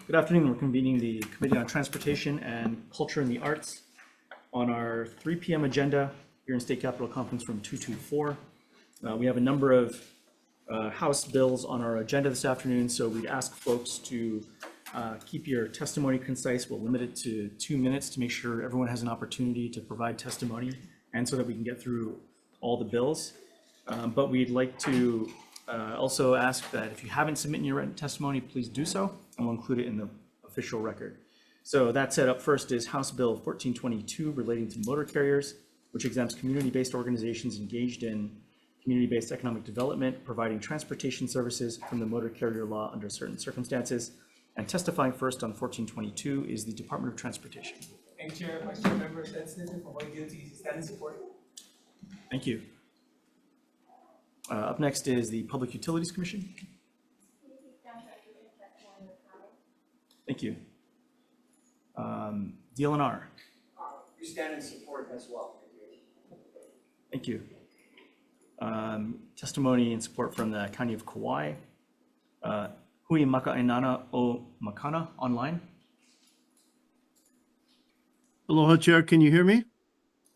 Good afternoon. We're convening the Committee on Transportation and Culture and the Arts on our 3 p.m. agenda here in State Capitol Conference Room 224. We have a number of House bills on our agenda this afternoon, so we'd ask folks to keep your testimony concise. We'll limit it to 2 minutes to make sure everyone has an opportunity to provide testimony and so that we can get through all the bills. But we'd like to also ask that if you haven't submitted your written testimony, please do so, and we'll include it in the official record. So that set up first is House Bill 1422 relating to motor carriers, which exempts community-based organizations engaged in community-based economic development, providing transportation services from the motor carrier law under certain circumstances. And testifying first on 1422 is the Department of Transportation. Thank you, Chair. Vice Chair members, Ed Snitton from Hawai'i DOT, stand in support. Thank you. Up next is the Public Utilities Commission. Thank you. DLNR. We stand in support as well. Thank you. Testimony and support from the County of Kauai. Hui Maka'ainana o Makana online. Aloha, Chair. Can you hear me?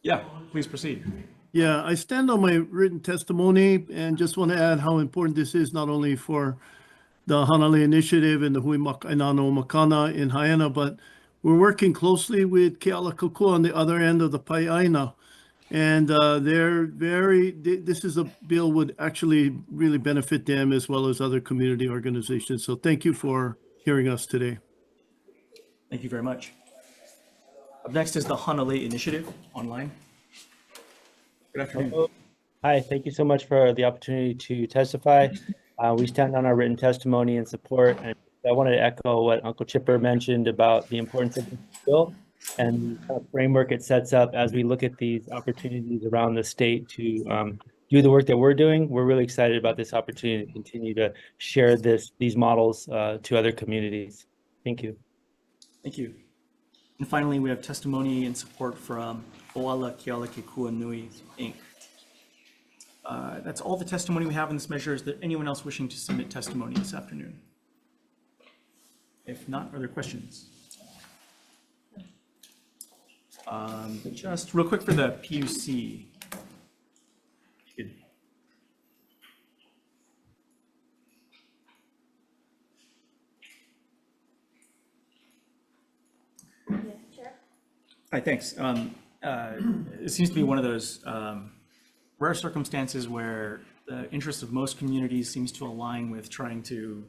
Yeah, please proceed. Yeah, I stand on my written testimony and just want to add how important this is not only for the Hanalei Initiative and the Hui Maka'ainana o Makana in Haiana, but we're working closely with Kealakekua on the other end of the Pai'aina. And this is a bill would actually really benefit them as well as other community organizations. So thank you for hearing us today. Thank you very much. Up next is the Hanalei Initiative online. Good afternoon. Hi, thank you so much for the opportunity to testify. We stand on our written testimony and support, and I wanted to echo what Uncle Chipper mentioned about the importance of this bill and the framework it sets up as we look at these opportunities around the state to do the work that we're doing. We're really excited about this opportunity to continue to share these models to other communities. Thank you. Thank you. And finally, we have testimony and support from Oala Kealakekua Nui, Inc. That's all the testimony we have in this measure. Is there anyone else wishing to submit testimony this afternoon? If not, are there questions? Just real quick for the PUC. Hi, thanks. It seems to be one of those rare circumstances where the interest of most communities seems to align with trying to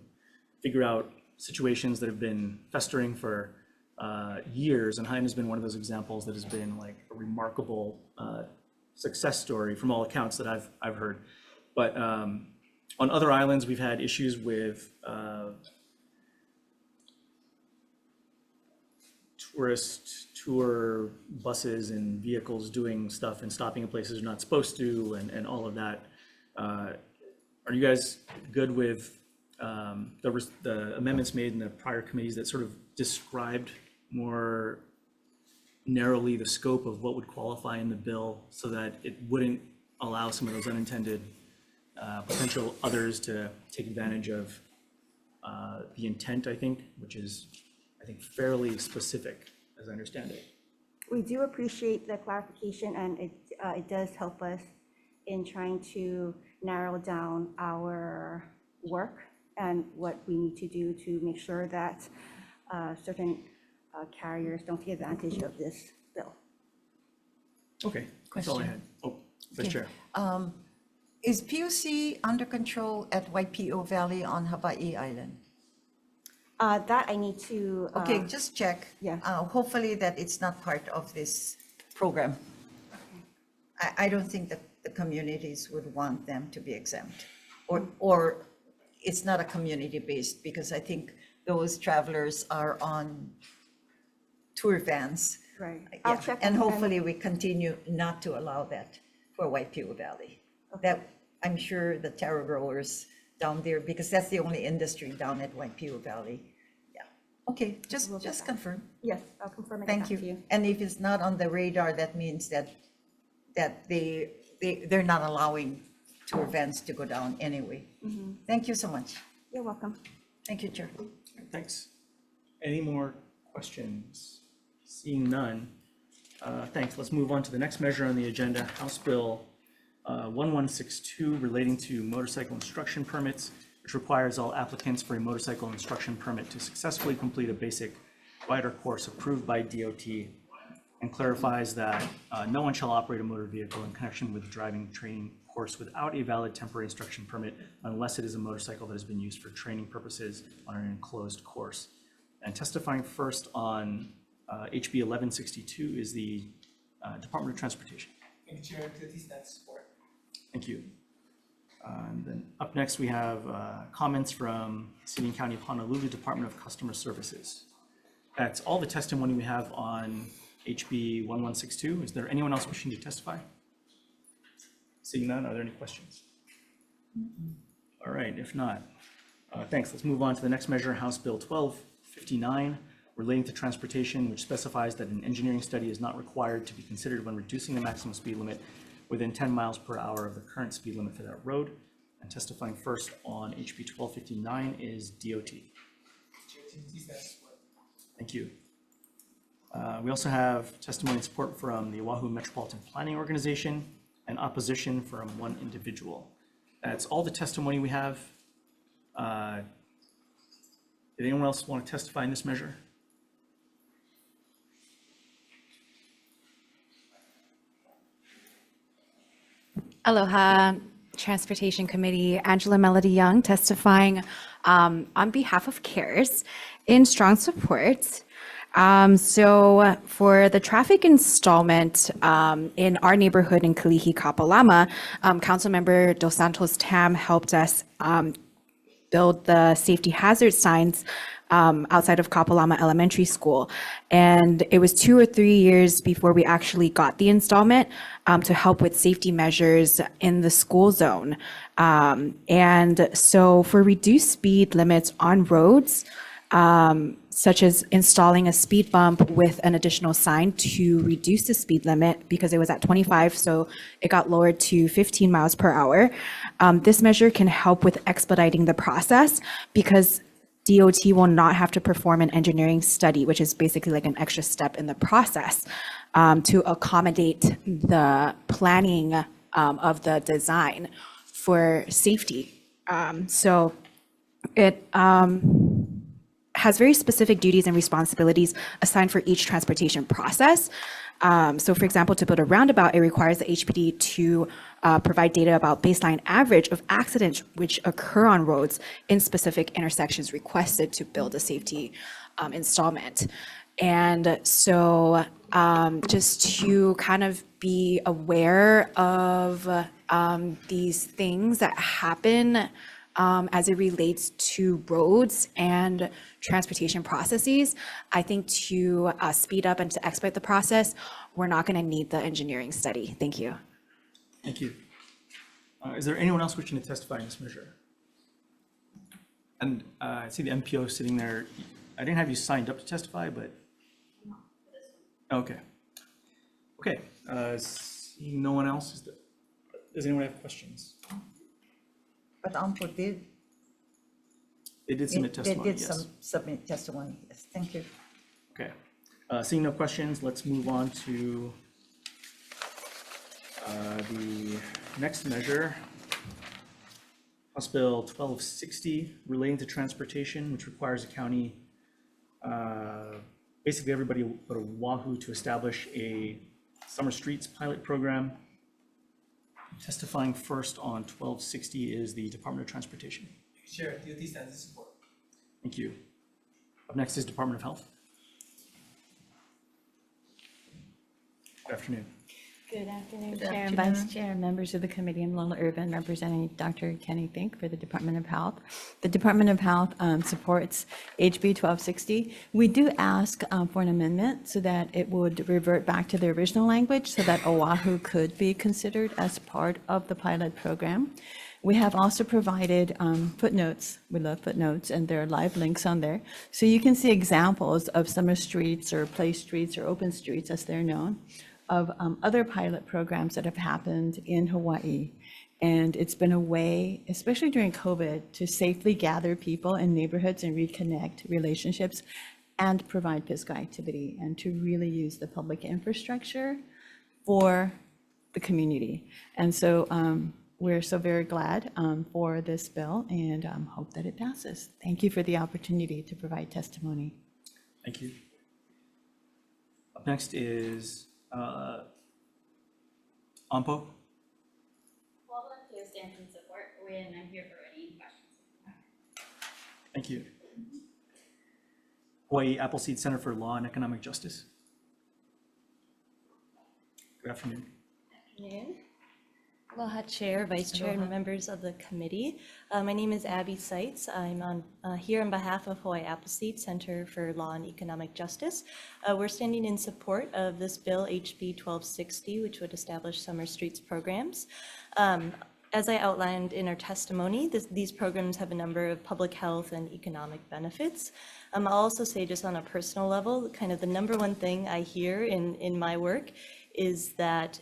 figure out situations that have been festering for years, and Haiana has been one of those examples that has been like a remarkable success story from all accounts that I've heard. But on other islands, we've had issues with tourist tour buses and vehicles doing stuff and stopping in places they're not supposed to, and all of that. Are you guys good with the amendments made in the prior committees that sort of described more narrowly the scope of what would qualify in the bill so that it wouldn't allow some of those unintended potential others to take advantage of the intent, I think, which is, I think, fairly specific, as I understand it. We do appreciate the clarification, and it does help us in trying to narrow down our work and what we need to do to make sure that certain carriers don't take advantage of this bill. Okay, that's all I had. Oh, Vice Chair. Is PUC under control at Waipio Valley on Hawai'i Island? That I need to. Okay, just check. Yeah. Hopefully that it's not part of this program. I don't think that the communities would want them to be exempt, or it's not a community-based, because I think those travelers are on tour vans. Right. Yeah. I'll check. And hopefully we continue not to allow that for Waipio Valley. That, I'm sure the taro growers down there, because that's the only industry down at Waipio Valley. Yeah. Okay, just confirm. Yes, I'll confirm it. Thank you. And if it's not on the radar, that means that they're not allowing tour vans to go down anyway. Thank you so much. You're welcome. Thank you, Chair. Thanks. Any more questions? Seeing none, thanks. Let's move on to the next measure on the agenda, House Bill 1162 relating to motorcycle instruction permits, which requires all applicants for a motorcycle instruction permit to successfully complete a basic rider course approved by DOT, and clarifies that no one shall operate a motor vehicle in connection with driving training course without a valid temporary instruction permit unless it is a motorcycle that has been used for training purposes on an enclosed course. And testifying first on HB 1162 is the Department of Transportation. Thank you, Chair. DOT stands support. Thank you. And then up next, we have comments from City and County of Honolulu Department of Customer Services. That's all the testimony we have on HB 1162. Is there anyone else wishing to testify? Seeing none, are there any questions? All right, if not, thanks. Let's move on to the next measure, House Bill 1259, relating to transportation, which specifies that an engineering study is not required to be considered when reducing the maximum speed limit within 10 miles per hour of the current speed limit for that road. And testifying first on HB 1259 is DOT. Chair, DOT stands support. Thank you. We also have testimony and support from the Oahu Metropolitan Planning Organization and opposition from one individual. That's all the testimony we have. Did anyone else want to testify in this measure? Aloha, Transportation Committee, Angela Melody Young testifying on behalf of CARES in strong support. So for the traffic installment in our neighborhood in Kalihi, Kapalama, Councilmember Dos Santos Tam helped us build the safety hazard signs outside of Kapalama Elementary School. And it was 2 or 3 years before we actually got the installment to help with safety measures in the school zone. And so for reduced speed limits on roads, such as installing a speed bump with an additional sign to reduce the speed limit because it was at 25, so it got lowered to 15 miles per hour. This measure can help with expediting the process because DOT will not have to perform an engineering study, which is basically like an extra step in the process to accommodate the planning of the design for safety. So it has very specific duties and responsibilities assigned for each transportation process. So for example, to build a roundabout, it requires the HPD to provide data about baseline average of accidents which occur on roads in specific intersections requested to build a safety installment. And so just to kind of be aware of these things that happen as it relates to roads and transportation processes, I think to speed up and to expedite the process, we're not going to need the engineering study. Thank you. Thank you. Is there anyone else wishing to testify in this measure? And I see the MPO sitting there. I didn't have you signed up to testify, but. Okay. Okay. Seeing no one else, does anyone have questions? But AMPO did. They did submit testimony, They did yes. submit testimony, yes, thank you. Okay. Seeing no questions, let's move on to the next measure, House Bill 1260, relating to transportation, which requires a county, basically everybody but Oahu, to establish a summer streets pilot program. Testifying first on 1260 is the Department of Transportation. Chair, DOT stands in support. Thank you. Up next is Department of Health. Good afternoon. Good afternoon, Good Chair and afternoon. Vice Chair, members of the committee. I'm Lola Urban, representing Dr. Kenny Fink for the Department of Health. The Department of Health supports HB 1260. We do ask for an amendment so that it would revert back to the original language so that Oahu could be considered as part of the pilot program. We have also provided footnotes. We love footnotes, and there are live links on there. So you can see examples of summer streets or play streets or open streets, as they're known, of other pilot programs that have happened in Hawaii. And it's been a way, especially during COVID, to safely gather people in neighborhoods and reconnect relationships and provide physical activity and to really use the public infrastructure for the community. And so we're so very glad for this bill and hope that it passes. Thank you for the opportunity to provide testimony. Thank you. Up next is Ampo. Volunteer stands in support when I'm here for any questions. Thank you. Hawaii Appleseed Center for Law and Economic Justice. Good afternoon. Afternoon. Aloha Chair, Vice Chair, and members of the committee. My name is Abby Seitz. I'm here on behalf of Hawaii Appleseed Center for Law and Economic Justice. We're standing in support of this bill, HB 1260, which would establish summer streets programs. As I outlined in our testimony, these programs have a number of public health and economic benefits. I'll also say, just on a personal level, kind of the number one thing I hear in my work is that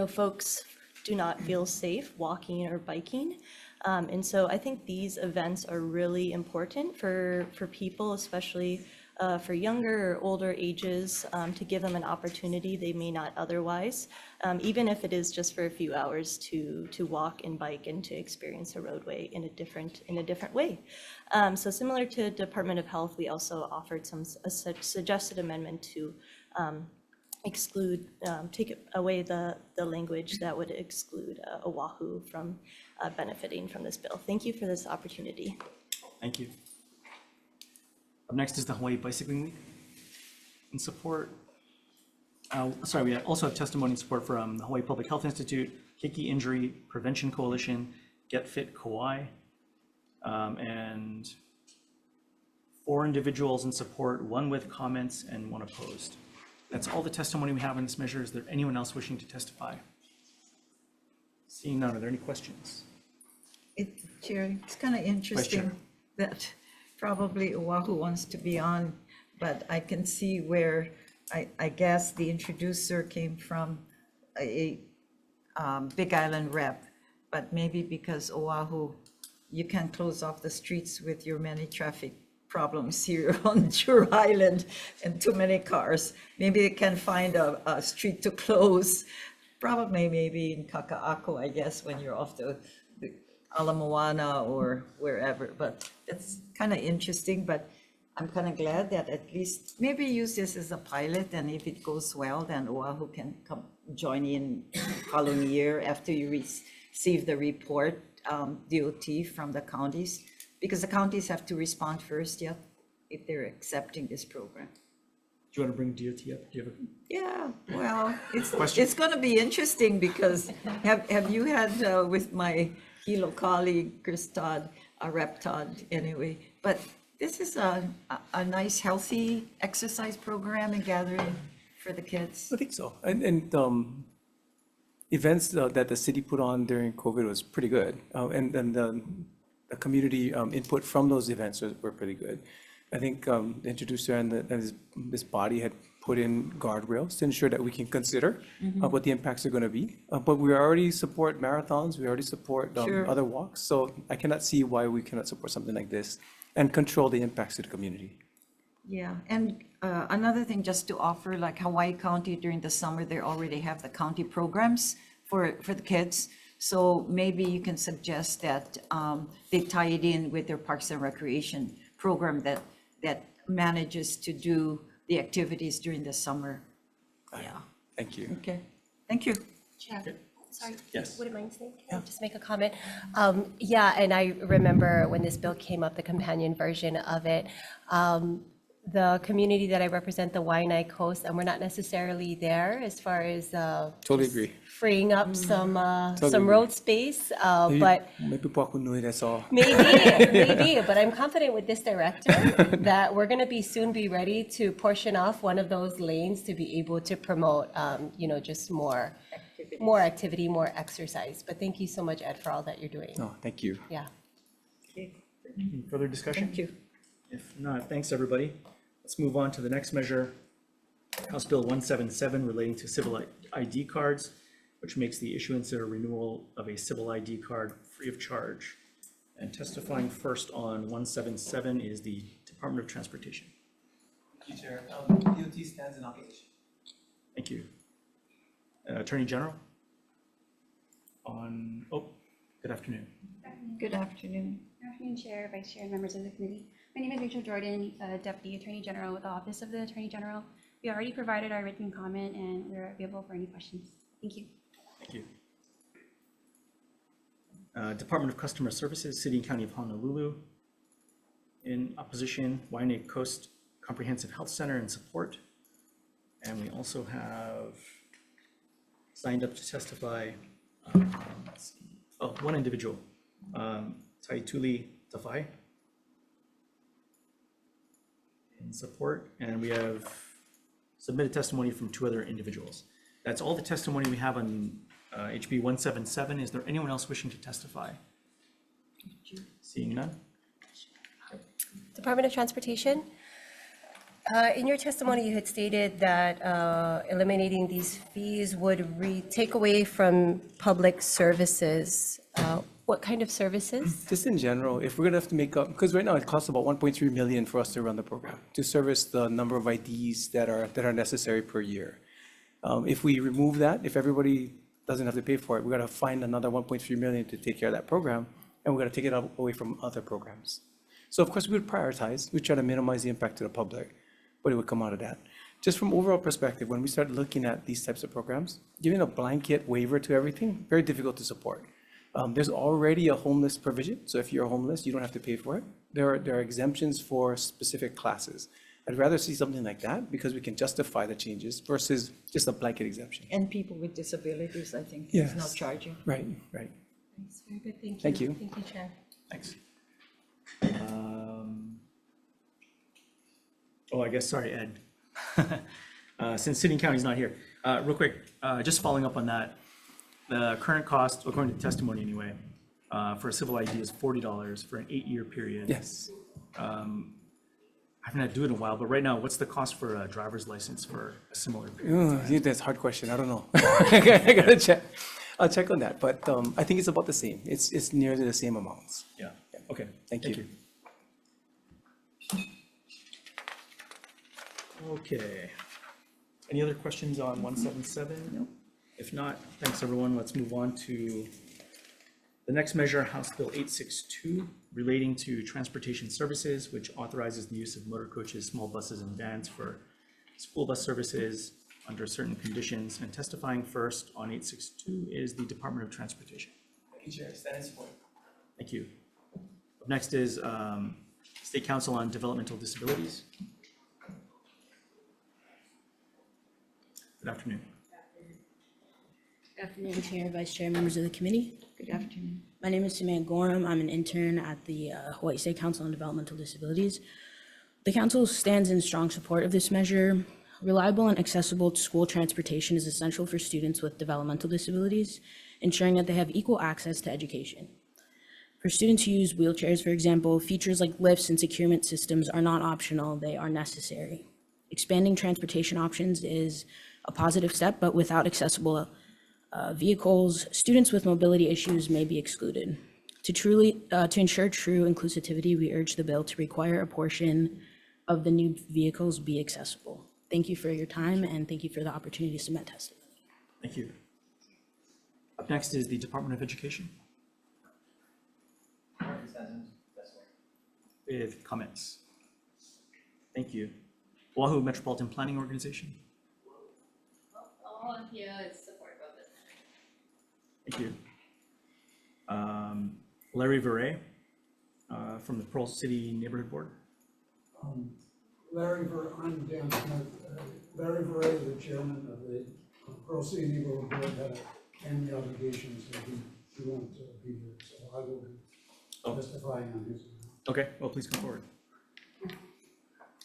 folks do not feel safe walking or biking. And so I think these events are really important for people, especially for younger or older ages, to give them an opportunity they may not otherwise, even if it is just for a few hours to walk and bike and to experience a roadway in a different way. So similar to Department of Health, we also offered a suggested amendment to take away the language that would exclude Oahu from benefiting from this bill. Thank you for this opportunity. Thank you. Up next is the Hawaii Bicycling Week. In support, we also have testimony and support from the Hawaii Public Health Institute, Keiki Injury Prevention Coalition, Get Fit Kauai, and 4 individuals in support, 1 with comments and 1 opposed. That's all the testimony we have on this measure. Is there anyone else wishing to testify? Seeing none, are there any questions? Chair, it's kind of interesting that probably Oahu wants to be on, but I can see where I guess the introducer came from a Big Island rep, but maybe because Oahu, you can't close off the streets with your many traffic problems here on Jura Island and too many cars. Maybe they can find a street to close, probably maybe in Kaka'ako, I guess, when you're off the Ala Moana or wherever. But it's kind of interesting, but I'm kind of glad that at least maybe use this as a pilot, and if it goes well, then Oahu can come join in following year after you receive the report, DOT from the counties. Because the counties have to respond first, yeah, if they're accepting this program. Do you want to bring DOT up? Do you have Yeah, well, Question? it's going to be interesting because have you had with my Hilo colleague, Chris Todd, Rep Todd anyway, but this is a nice, healthy exercise program and gathering for the kids. I think so. And events that the city put on during COVID was pretty good. And the community input from those events were pretty good. I think the introducer and this body had put in guardrails to ensure that we can consider what the impacts are going to be. But we already support marathons, we already support Sure. other walks. So I cannot see why we cannot support something like this and control the impacts to the community. Yeah, and another thing just to offer, like Hawaii County during the summer, they already have the county programs for the kids. So maybe you can suggest that they tie it in with their Parks and Recreation program that manages to do the activities during the summer. Yeah, Thank you. okay, thank you. Chair, sorry. Yes. Would it mind saying? Can I just make a comment? Yeah, and I remember when this bill came up, the companion version of it, the community that I represent, the Waianae Coast, and we're not necessarily there as far as Totally just agree. freeing up some agree. road space, but Maybe Pakunui, that's all. maybe, but I'm confident with this director that we're going to soon be ready to portion off one of those lanes to be able to promote, just more activity, more exercise. But thank you so much, Ed, for all that you're doing. No, thank you. Yeah. Any further discussion? Thank you. If not, thanks, everybody. Let's move on to the next measure, House Bill 177 relating to civil ID cards, which makes the issuance or renewal of a civil ID card free of charge. And testifying first on 177 is the Department of Transportation. Chair, DOT stands in opposition. Thank you. Attorney General? Good afternoon. Good afternoon. Good afternoon, Chair, Vice Chair, and members of the committee. My name is Rachel Jordan, Deputy Attorney General with the Office of the Attorney General. We already provided our written comment and we're available for any questions. Thank you. Thank you. Department of Customer Services, City and County of Honolulu. In opposition, Waianae Coast Comprehensive Health Center in support. And we also have signed up to testify, one individual, Taituli Tafai in support. And we have submitted testimony from 2 other individuals. That's all the testimony we have on HB 177. Is there anyone else wishing to testify? Seeing none? Department of Transportation, in your testimony, you had stated that eliminating these fees would take away from public services. What kind of services? Just in general, if we're gonna have to make up, because right now it costs about 1.3 million for us to run the program, to service the number of IDs that are necessary per year. If we remove that, if everybody doesn't have to pay for it, we gotta find another 1.3 million to take care of that program, and we're gonna take it away from other programs. So of course, we would prioritize, we try to minimize the impact to the public, but it would come out of that. Just from overall perspective, when we start looking at these types of programs, giving a blanket waiver to everything, very difficult to support. There's already a homeless provision, so if you're homeless, you don't have to pay for it. There are exemptions for specific classes. I'd rather see something like that because we can justify the changes versus just a blanket exemption. And people with disabilities, I think, Yes. is not charging. Right, right. That's very good, thank you. Thank you. Thank you, Chair. Thanks. I guess, sorry, Ed. Since City and County's not here, real quick, just following up on that, the current cost, according to testimony anyway, for a civil ID is $40 for an 8-year period. Yes. I haven't had to do it in a while, but right now, what's the cost for a driver's license for a similar period? That's a hard question. I don't know. I gotta check. I'll check on that, but I think it's about the same. It's nearly the same amounts. Yeah, okay. Thank you. Okay. Any other questions on 177? No. If not, thanks everyone. Let's move on to the next measure, House Bill 862, relating to transportation services, which authorizes the use of motor coaches, small buses, and vans for school bus services under certain conditions. And testifying first on 862 is the Department of Transportation. Thank you, Chair. Stand in support. Thank you. Up next is State Council on Developmental Disabilities. Good afternoon. Good afternoon, Chair, Vice Chair, members of the committee. Good afternoon. My name is Samantha Gorham. I'm an intern at the Hawaii State Council on Developmental Disabilities. The council stands in strong support of this measure. Reliable and accessible school transportation is essential for students with developmental disabilities, ensuring that they have equal access to education. For students who use wheelchairs, for example, features like lifts and securement systems are not optional, they are necessary. Expanding transportation options is a positive step, but without accessible vehicles, students with mobility issues may be excluded. To ensure true inclusivity, we urge the bill to require a portion of the new vehicles be accessible. Thank you for your time and thank you for the opportunity to submit testimony. Thank you. Up next is the Department of Education. With comments. Thank you. Oahu Metropolitan Planning Organization. All I'm here is supportive of this. Thank you. Larry Verre from the Pearl City Neighborhood Board. I'm Dan Smith. Larry Verre, the chairman of the Pearl City Neighborhood Board, had a family obligations and he won't be here, so I will be testifying on his behalf. Okay, well, please come forward.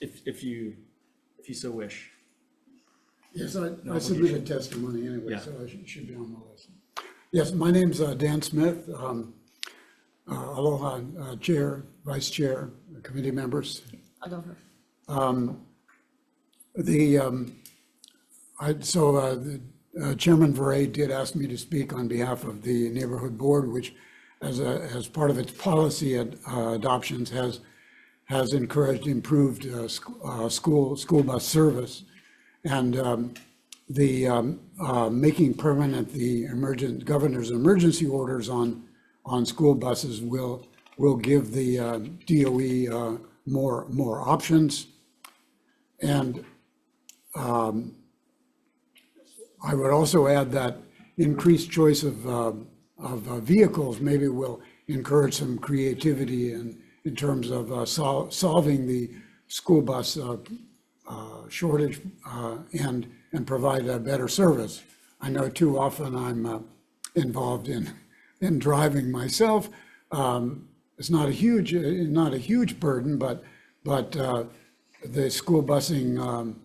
If you so wish. Yes, I submitted testimony anyway, Yeah. so I should be on the list. Yes, my name's Dan Smith. Aloha, Chair, Vice Chair, committee members. Aloha. Chairman Verre did ask me to speak on behalf of the Neighborhood Board, which as part of its policy adoptions has has encouraged improved school bus service. And making permanent the governor's emergency orders on school buses will give the DOE more options. And I would also add that increased choice of vehicles maybe will encourage some creativity in terms of solving the school bus shortage and provide a better service. I know too often I'm involved in driving myself. It's not a huge burden, but the school busing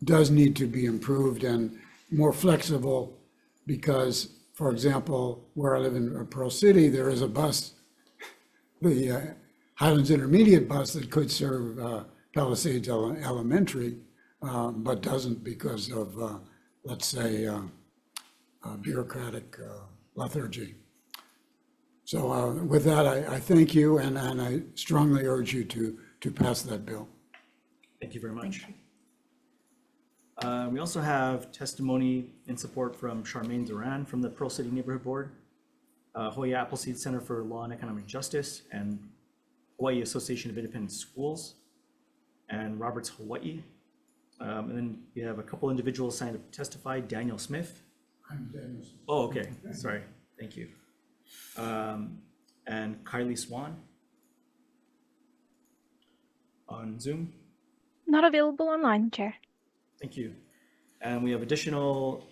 does need to be improved and more flexible because, for example, where I live in Pearl City, there is a bus, the Highlands Intermediate bus that could serve Palisades Elementary, but doesn't because of, let's say, bureaucratic lethargy. So with that, I thank you, and I strongly urge you to pass that bill. Thank you very much. We also have testimony in support from Charmaine Duran from the Pearl City Neighborhood Board, Hawai'i Appleseed Center for Law and Economic Justice, and Hawaii Association of Independent Schools, and Roberts Hawai'i. And then we have a couple individuals signed up to testify. Daniel Smith. I'm Daniel Smith. Oh, okay. Sorry. Thank you. And Kylie Swan on Zoom. Not available online, Chair. Thank you. And we have additional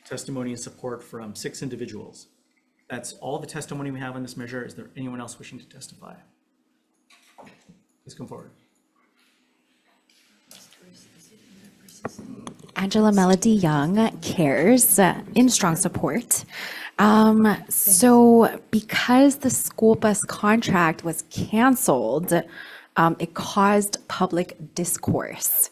testimony and support from 6 individuals. That's all the testimony we have on this measure. Is there anyone else wishing to testify? Please come forward. Angela Melody Young cares in strong support. So because the school bus contract was canceled, it caused public discourse.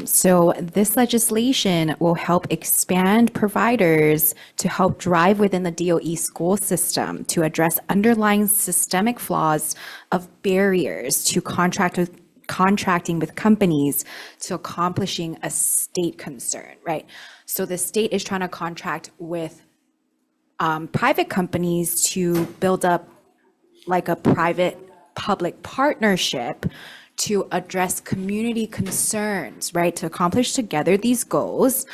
So this legislation will help expand providers to help drive within the DOE school system to address underlying systemic flaws of barriers to contracting with companies to accomplishing a state concern, right? So the state is trying to contract with private companies to build up like a private-public partnership to address community concerns, right? To accomplish together these goals.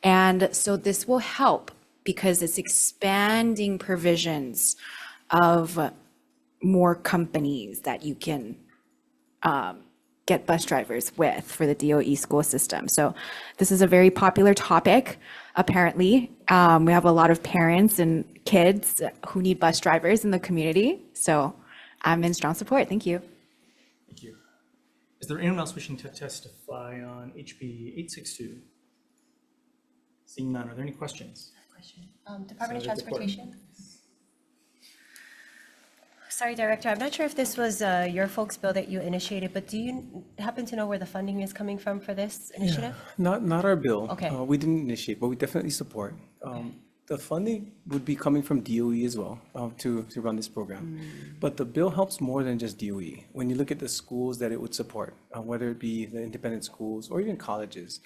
And so this will help because it's expanding provisions of more companies that you can get bus drivers with for the DOE school system. So this is a very popular topic, apparently. We have a lot of parents and kids who need bus drivers in the community. So I'm in strong support. Thank you. Thank you. Is there anyone else wishing to testify on HB 862? Seeing none, are there any questions? Department of Transportation. Sorry, Director, I'm not sure if this was your folks' bill that you initiated, but do you happen to know where the funding is coming from for this initiative? Not our bill. Okay. We didn't initiate, but we definitely support. The funding would be coming from DOE as well to run this program. But the bill helps more than just DOE. When you look at the schools that it would support, whether it be the independent schools or even colleges,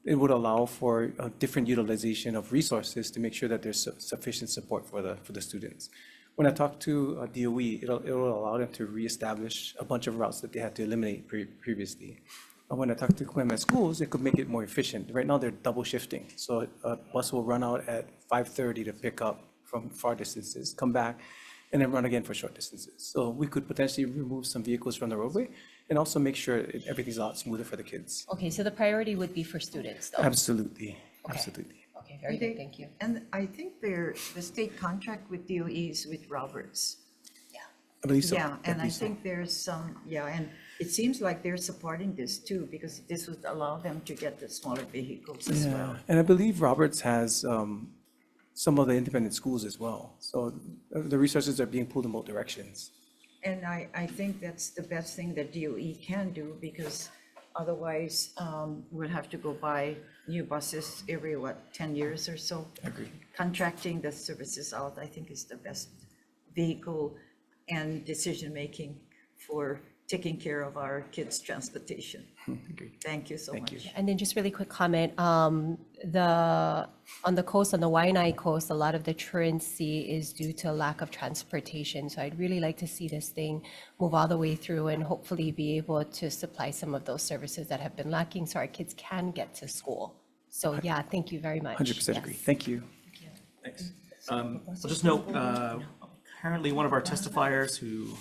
it would allow for a different utilization of resources to make sure that there's sufficient support for the students. When I talk to DOE, it'll allow them to reestablish a bunch of routes that they had to eliminate previously. When I talk to Kamehameha schools, it could make it more efficient. Right now, they're double shifting. So a bus will run out at 5:30 to pick up from far distances, come back, and then run again for short distances. So we could potentially remove some vehicles from the roadway and also make sure everything's a lot smoother for the kids. Okay, so the priority would be for students, though? Absolutely, absolutely. Okay, very good, thank you. And I think the state contract with DOE is with Roberts. I believe so. Yeah, and I think there's some, and it seems like they're supporting this too, because this would allow them to get the smaller vehicles as well. And I believe Roberts has some of the independent schools as well. So the resources are being pulled in both directions. And I think that's the best thing that DOE can do, because otherwise we'll have to go buy new buses every, 10 years or so? Agreed. Contracting the services out, I think, is the best vehicle and decision-making for taking care of our kids' transportation. Thank you so much. And then just really quick comment, on the coast, on the Waianae coast, a lot of the truancy is due to lack of transportation. So I'd really like to see this thing move all the way through and hopefully be able to supply some of those services that have been lacking so our kids can get to school. So yeah, thank you very much. 100% agree. Yes. Thank you. Thanks. I'll just note, apparently one of our testifiers who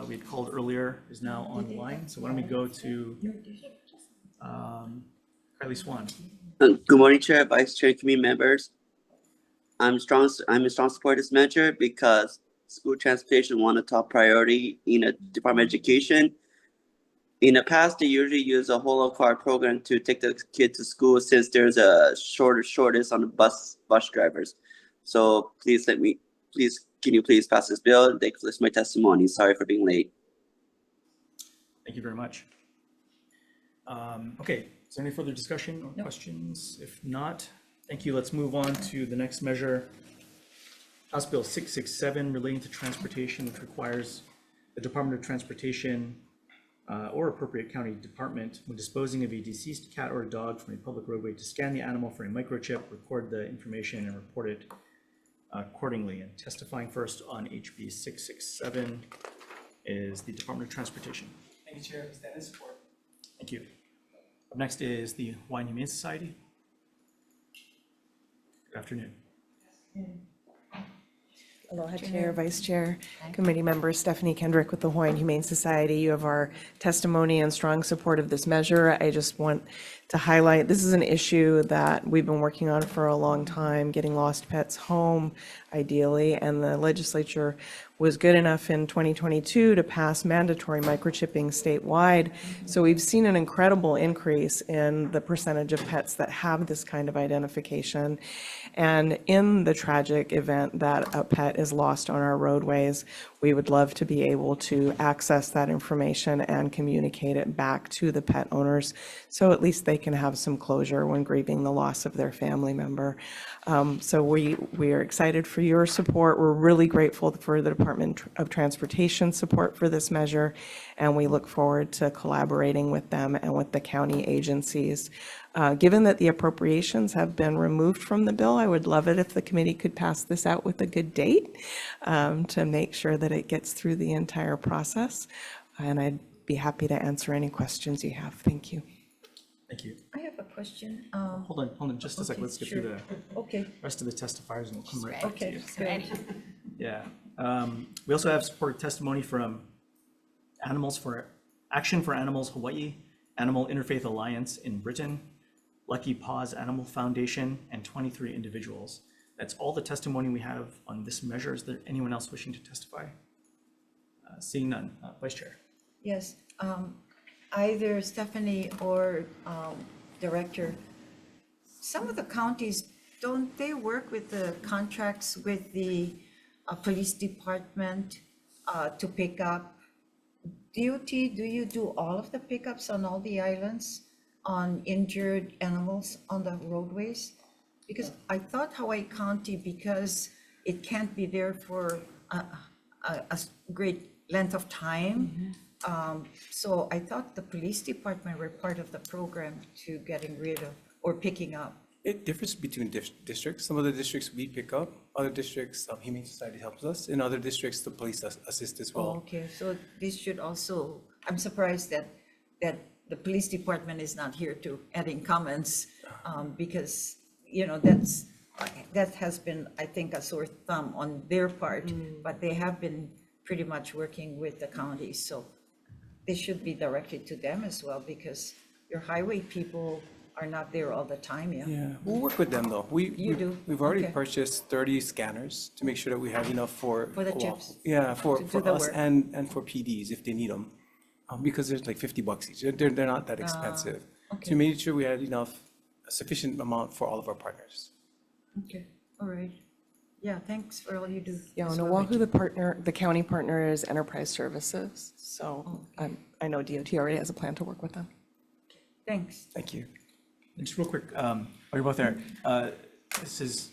we had called earlier is now online. So why don't we go to Kylie Swan. Good morning, Chair, Vice Chair, and committee members. I'm in strong support of this measure because school transportation one of the top priority in the Department of Education. In the past, they usually use a whole car program to take the kids to school since there's a shortage on the bus drivers. So please can you please pass this bill? They list my testimony. Sorry for being late. Thank you very much. Okay, is there any further discussion or questions? If not, thank you. Let's move on to the next measure. House Bill 667 relating to transportation, which requires the Department of Transportation or appropriate county department when disposing of a deceased cat or dog from a public roadway to scan the animal for a microchip, record the information, and report it accordingly. And testifying first on HB 667 is the Department of Transportation. Thank you, Chair. Stand in support. Thank you. Up next is the Hawaiian Humane Society. Good afternoon. Aloha Chair, Vice Chair, Committee Member Stephanie Kendrick with the Hawaiian Humane Society. You have our testimony and strong support of this measure. I just want to highlight, this is an issue that we've been working on for a long time, getting lost pets home ideally, and the legislature was good enough in 2022 to pass mandatory microchipping statewide. So we've seen an incredible increase in the percentage of pets that have this kind of identification. And in the tragic event that a pet is lost on our roadways, we would love to be able to access that information and communicate it back to the pet owners, so at least they can have some closure when grieving the loss of their family member. So we are excited for your support. We're really grateful for the Department of Transportation support for this measure, and we look forward to collaborating with them and with the county agencies. Given that the appropriations have been removed from the bill, I would love it if the committee could pass this out with a good date to make sure that it gets through the entire process. And I'd be happy to answer any questions you have. Thank you. Thank you. I have a question. Hold on just a second. Let's get through the rest of the testifiers and we'll come right back to you. Good. Yeah. We also have supported testimony from Action for Animals Hawaii, Animal Interfaith Alliance in Britain, Lucky Paws Animal Foundation, and 23 individuals. That's all the testimony we have on this measure. Is there anyone else wishing to testify? Seeing none. Vice Chair. Yes, either Stephanie or Director, some of the counties, don't they work with the contracts with the police department to pick up? DOT, do you do all of the pickups on all the islands on injured animals on the roadways? Because I thought Hawaii County, because it can't be there for a great length of time. So I thought the police department were part of the program to getting rid of or picking up. It differs between districts. Some of the districts we pick up, other districts, Humane Society helps us. In other districts, the police assist as well. Oh, okay, so this should also, I'm surprised that the police department is not here to adding comments, because, you know, that has been, I think, a sore thumb on their part, but they have been pretty much working with the counties, so this should be directed to them as well, because your highway people are not there all the time, yeah? Yeah, we'll work with them though. You do? We've already Okay. purchased 30 scanners to make sure that we have enough for the chips? Yeah, for To do the us work. and for PDs if they need them, because there's like $50 each. They're not that expensive. okay. To make sure we had a sufficient amount for all of our partners. Okay, all right. Yeah, thanks for all you do. Yeah, as on well, Oahu, the county partner is Enterprise Services. So I know DOT already has a plan to work with them. Thanks. Thank you. And just real quick, while you're both there, this is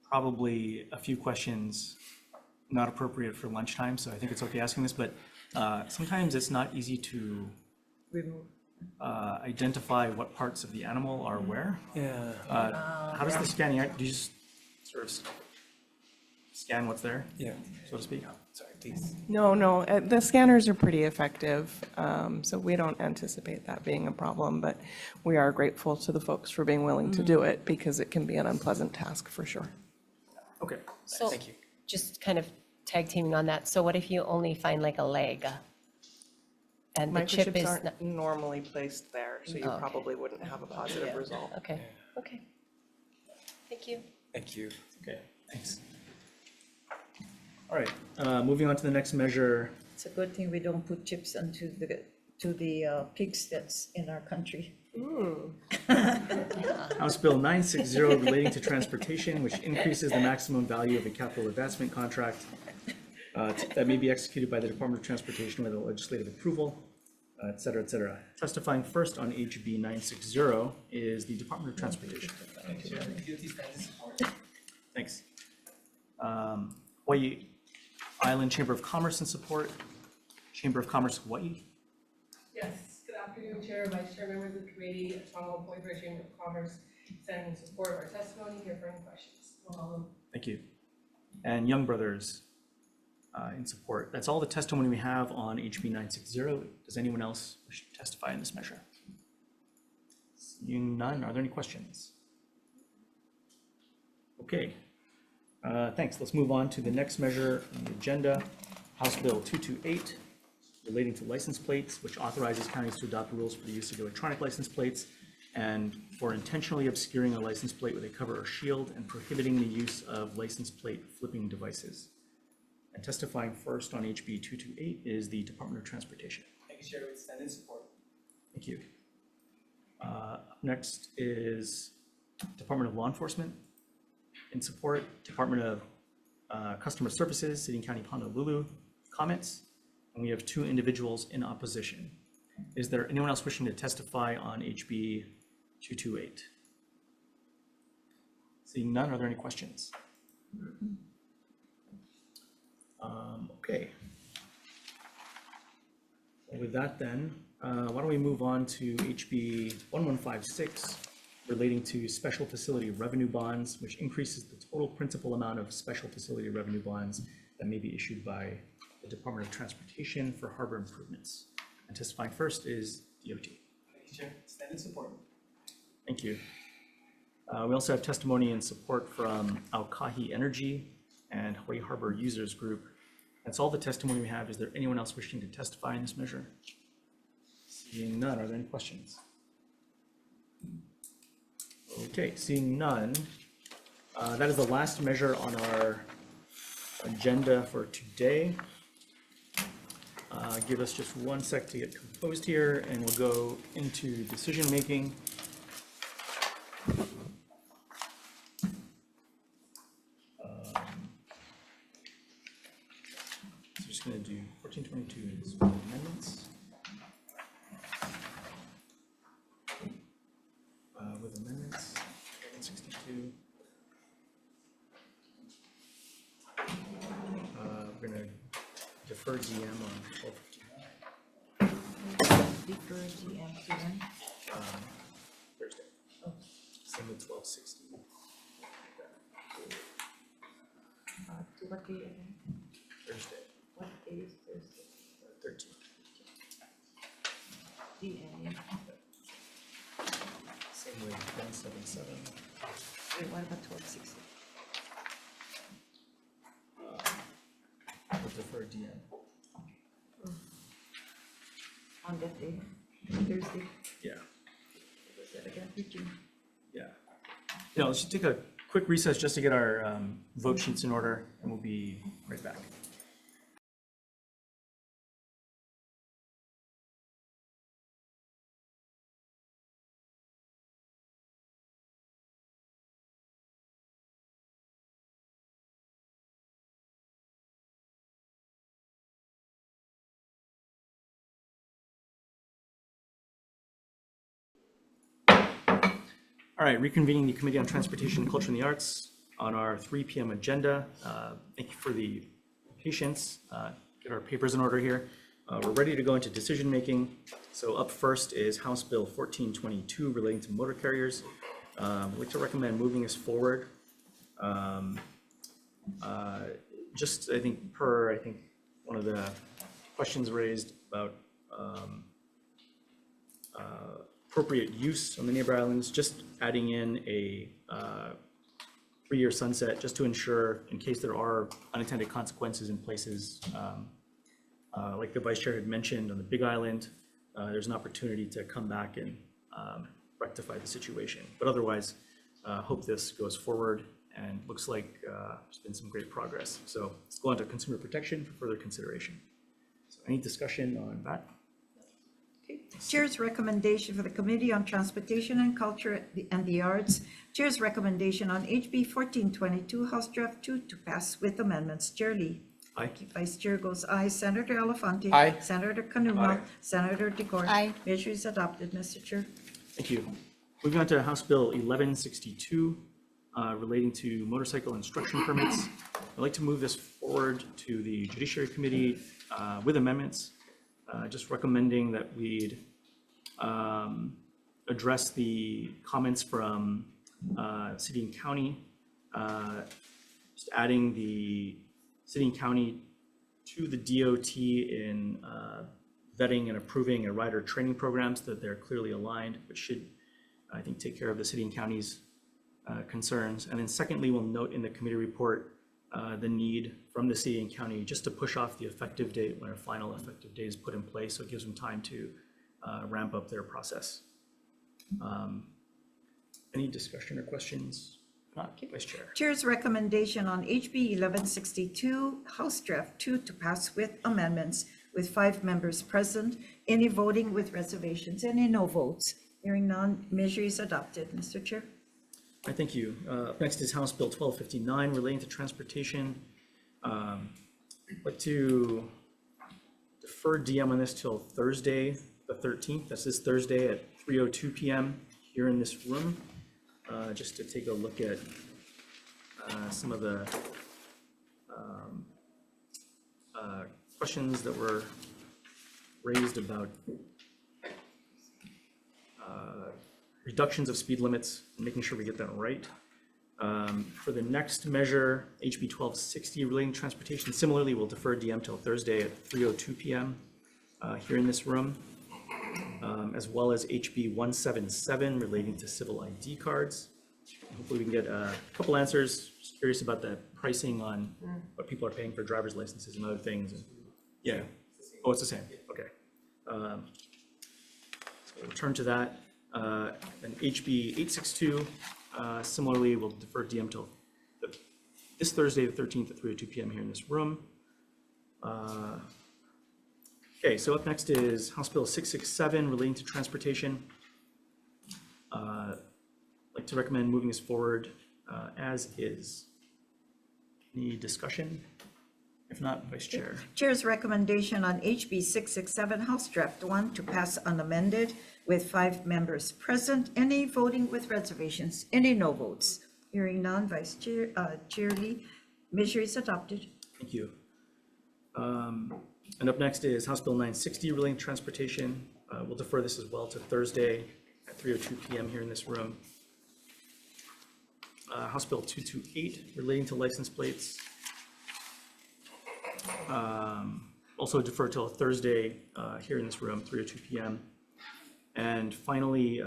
probably a few questions not appropriate for lunchtime, so I think it's okay asking this, but sometimes it's not easy to Remove. identify what parts of the animal are where. Yeah. How does the scanning, do you just sort of scan what's there, Yeah. so to speak? Sorry, please. No, the scanners are pretty effective, so we don't anticipate that being a problem, but we are grateful to the folks for being willing to do it because it can be an unpleasant task for sure. Okay, So thank you. just kind of tag teaming on that. So what if you only find like a leg? And the chip Microchips is, aren't normally placed there, so you Oh, okay. probably wouldn't have a positive result. okay, okay. Thank you. Thank you. Okay, thanks. All right, moving on to the next measure. It's a good thing we don't put chips into the pigs that's in our country. House Bill 960 relating to transportation, which increases the maximum value of a capital investment contract that may be executed by the Department of Transportation with legislative approval, et cetera, et cetera. Testifying first on HB 960 is the Department of Transportation. Thanks. Hawaii Island Chamber of Commerce in support. Chamber of Commerce Hawaii. Yes, good afternoon, Chair, Vice Chair, members of the committee, Tomo appointed by Chamber of Commerce, standing in support of our testimony, here for any questions. Thank you. And Young Brothers in support. That's all the testimony we have on HB 960. Does anyone else wish to testify in this measure? Seeing none, are there any questions? Okay, thanks. Let's move on to the next measure on the agenda, House Bill 228, relating to license plates, which authorizes counties to adopt rules for the use of electronic license plates and for intentionally obscuring a license plate with a cover or shield and prohibiting the use of license plate flipping devices. And testifying first on HB 228 is the Department of Transportation. Thank you, Chair. We stand in support. Thank you. Up next is Department of Law Enforcement in support, Department of Customer Services, City and County of Honolulu, comments, and we have two individuals in opposition. Is there anyone else wishing to testify on HB 228? Seeing none, are there any questions? Okay. Well, with that then, why don't we move on to HB 1156 relating to special facility revenue bonds, which increases the total principal amount of special facility revenue bonds that may be issued by the Department of Transportation for harbor improvements. And testifying first is DOT. Thank you, Chair. Stand in support. Thank you. We also have testimony in support from Aukahi Energy and Hawaii Harbor Users Group. That's all the testimony we have. Is there anyone else wishing to testify in this measure? Seeing none, are there any questions? Okay, seeing none, that is the last measure on our agenda for today. Give us just 1 sec to get composed here and we'll go into decision making. So just going to do 1422 is amendments. With amendments, 1162. We're going to defer DM on 1259. Defer GM to when? Thursday. Same with 1260. To what day again? Thursday, What day is Thursday? 13th. DM. Same with 177. Wait, what about 1260? We'll defer DM. On that day, Thursday? Yeah. Was that again? 13. Yeah. Yeah, let's just take a quick recess just to get our vote sheets in order, and we'll be right back. All right, reconvening the Committee on Transportation, Culture, and the Arts on our 3 p.m. agenda. Thank you for the patience, get our papers in order here. We're ready to go into decision-making. So up first is House Bill 1422 relating to motor carriers. I'd like to recommend moving this forward. Just, I think, one of the questions raised about appropriate use on the neighbor islands, just adding in a 3-year sunset just to ensure, in case there are unintended consequences in places like the Vice Chair had mentioned on the Big Island, there's an opportunity to come back and rectify the situation. But otherwise, hope this goes forward, and looks like there's been some great progress. So let's go on to consumer protection for further consideration. So any discussion on that? Chair's recommendation for the Committee on Transportation and Culture and the Arts. Chair's recommendation on HB 1422, House Draft 2, to pass with amendments. Chair Lee. Aye. Vice Chair goes aye. Senator Elafante. Aye. Senator Kanuma. Aye. Senator Decort. Aye. Measure is adopted, Mr. Chair. Thank you. Moving on to House Bill 1162, relating to motorcycle instruction permits. I'd like to move this forward to the Judiciary Committee with amendments, just recommending that we'd address the comments from City and County, just adding the City and County to the DOT in vetting and approving a rider training programs, that they're clearly aligned, which should, I think, take care of the City and County's concerns. And then secondly, we'll note in the committee report the need from the City and County just to push off the effective date when our final effective date is put in place, so it gives them time to ramp up their process. Any discussion or questions? Not, Vice Chair. Chair's recommendation on HB 1162, House Draft 2, to pass with amendments with 5 members present. Any voting with reservations? Any no votes? Hearing none, measure is adopted, Mr. Chair. I thank you. Up next is House Bill 1259 relating to transportation. I'd like to defer DM on this till Thursday, the 13th. That's this Thursday at 3:02 p.m. here in this room, just to take a look at some of the questions that were raised about reductions of speed limits, making sure we get that right. For the next measure, HB 1260 relating to transportation, similarly, we'll defer DM till Thursday at 3:02 p.m. Here in this room, as well as HB 177 relating to civil ID cards. Hopefully we can get a couple answers. Just curious about the pricing on what people are paying for driver's licenses and other things. And yeah, oh, it's the same, okay. So we'll return to that. And HB 862, similarly, we'll defer DM till this Thursday, the 13th at 3:02 p.m. here in this room. Okay, so up next is House Bill 667 relating to transportation. I'd like to recommend moving this forward as is. Any discussion? If not, Vice Chair. Chair's recommendation on HB 667, House Draft 1, to pass unamended with 5 members present. Any voting with reservations? Any no votes? Hearing none, Vice Chair, Chair Lee, measure is adopted. Thank you. And up next is House Bill 960 relating to transportation. We'll defer this as well to Thursday at 3:02 p.m. here in this room. House Bill 228 relating to license plates. Also defer till Thursday here in this room, 3:02 p.m. And finally,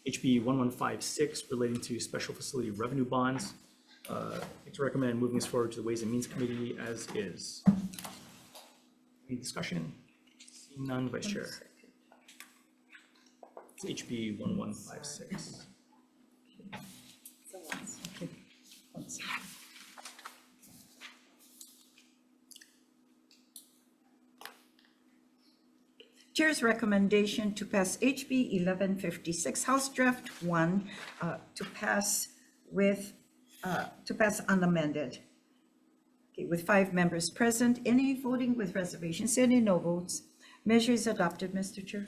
HB 1156 relating to special facility revenue bonds. I'd like to recommend moving this forward to the Ways and Means Committee as is. Any discussion? Seeing none, Vice Chair. It's HB 1156. Chair's recommendation to pass HB 1156, House Draft 1, to pass unamended. Okay, with 5 members present, any voting with reservations, any no votes? Measure is adopted, Mr. Chair.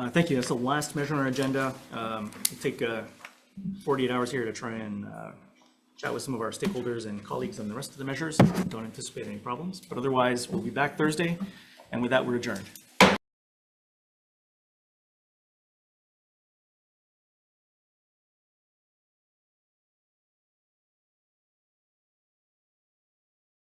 Thank you. That's the last measure on our agenda. We'll take 48 hours here to try and chat with some of our stakeholders and colleagues on the rest of the measures. Don't anticipate any problems, but otherwise, we'll be back Thursday. And with that, we're adjourned.